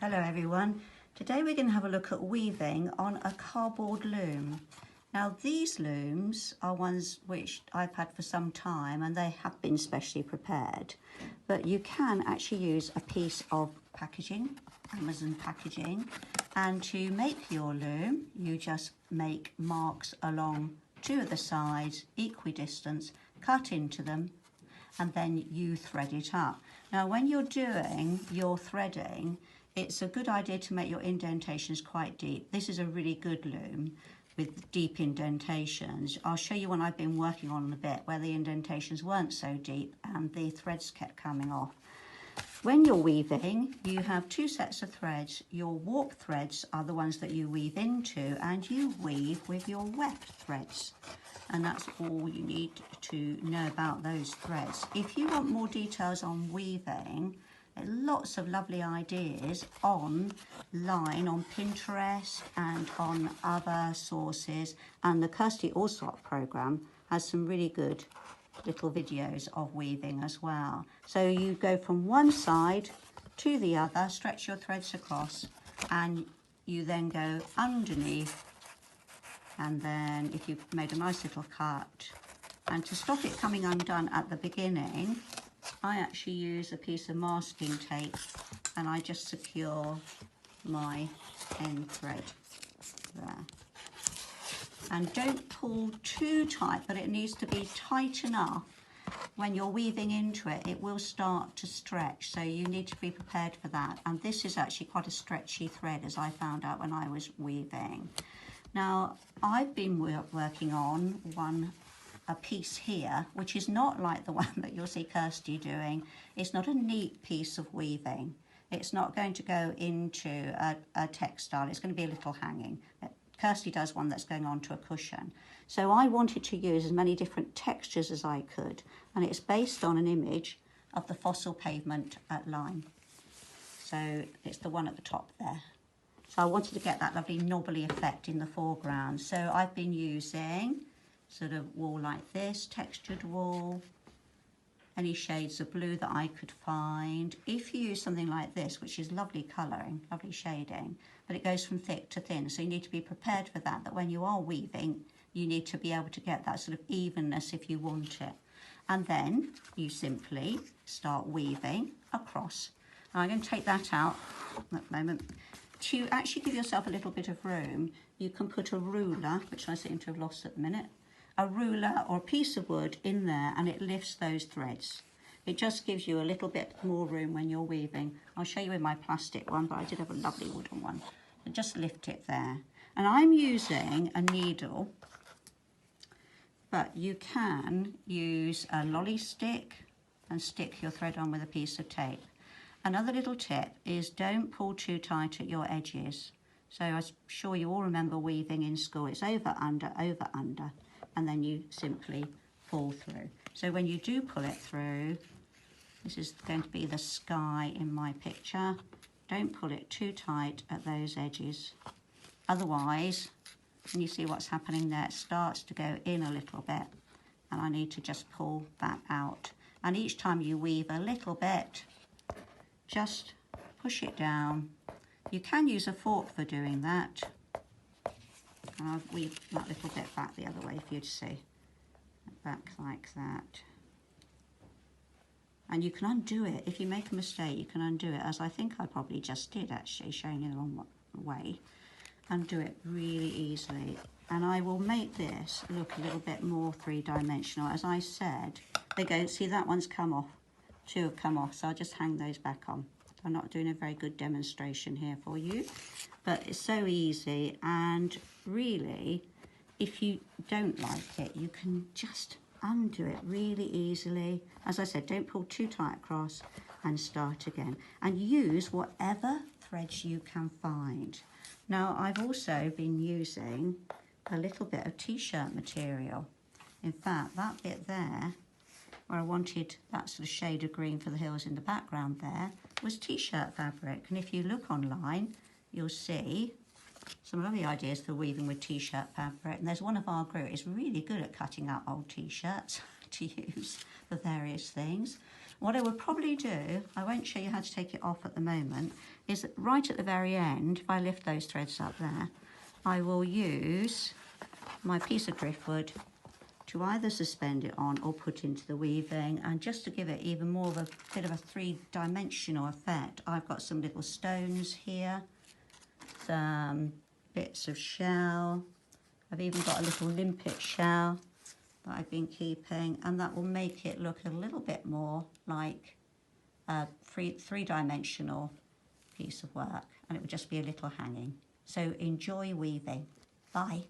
Hello everyone. Today we're going to have a look at weaving on a cardboard loom. Now these looms are ones which I've had for some time and they have been specially prepared. But you can actually use a piece of packaging, Amazon packaging, and to make your loom you just make marks along two of the sides, equidistant, cut into them, and then you thread it up. Now when you're doing your threading, it's a good idea to make your indentations quite deep. This is a really good loom with deep indentations. I'll show you one I've been working on a bit where the indentations weren't so deep and the threads kept coming off. When you're weaving, you have two sets of threads. Your warp threads are the ones that you weave into, and you weave with your weft threads. And that's all you need to know about those threads. If you want more details on weaving, lots of lovely ideas online on Pinterest and on other sources, and the Kirsty Allsop program has some really good little videos of weaving as well. So you go from one side to the other, stretch your threads across, and you then go underneath, and then if you've made a nice little cut, and to stop it coming undone at the beginning, I actually use a piece of masking tape and I just secure my end thread there. And don't pull too tight, but it needs to be tight enough. When you're weaving into it, it will start to stretch, so you need to be prepared for that. And this is actually quite a stretchy thread, as I found out when I was weaving. Now, I've been working on a piece here, which is not like the one that you'll see Kirsty doing. It's not a neat piece of weaving. It's not going to go into a textile. It's going to be a little hanging. Kirsty does one that's going onto a cushion. So I wanted to use as many different textures as I could, and it's based on an image of the fossil pavement at Lyme. So it's the one at the top there. So I wanted to get that lovely knobbly effect in the foreground. So I've been using sort of wool like this, textured wool, any shades of blue that I could find. If you use something like this, which is lovely colouring, lovely shading, but it goes from thick to thin, so you need to be prepared for that, that when you are weaving, you need to be able to get that sort of evenness if you want it. And then you simply start weaving across. Now I'm going to take that out at the moment. To actually give yourself a little bit of room, you can put a ruler, which I seem to have lost at the minute, a ruler or a piece of wood in there, and it lifts those threads. It just gives you a little bit more room when you're weaving. I'll show you with my plastic one, but I did have a lovely wooden one. So just lift it there. And I'm using a needle, but you can use a lolly stick and stick your thread on with a piece of tape. Another little tip is don't pull too tight at your edges. So I'm sure you all remember weaving in school. It's over, under, and then you simply pull through. So when you do pull it through, this is going to be the sky in my picture. Don't pull it too tight at those edges. Otherwise, when you see what's happening there, it starts to go in a little bit, and I need to just pull that out. And each time you weave a little bit, just push it down. You can use a fork for doing that. And I'll weave that little bit back the other way for you to see. Back like that. And you can undo it. If you make a mistake, you can undo it, as I think I probably just did actually, showing you the wrong way. Undo it really easily. And I will make this look a little bit more three-dimensional. As I said, they go, see that one's come off. Two have come off, so I'll just hang those back on. I'm not doing a very good demonstration here for you, but it's so easy, and really, if you don't like it, you can just undo it really easily. As I said, don't pull too tight across, and start again. And use whatever threads you can find. Now, I've also been using a little bit of t-shirt material. In fact, that bit there, where I wanted that sort of shade of green for the hills in the background there, was t-shirt fabric. And if you look online, you'll see some lovely ideas for weaving with t-shirt fabric. And there's one of our group is really good at cutting up old t-shirts to use for various things. What I would probably do, I won't show you how to take it off at the moment, is that right at the very end, if I lift those threads up there, I will use my piece of driftwood to either suspend it on or put into the weaving, and just to give it even more of a bit of a three-dimensional effect, I've got some little stones here, some bits of shell. I've even got a little limpet shell that I've been keeping, and that will make it look a little bit more like a three-dimensional piece of work, and it would just be a little hanging. So enjoy weaving. Bye.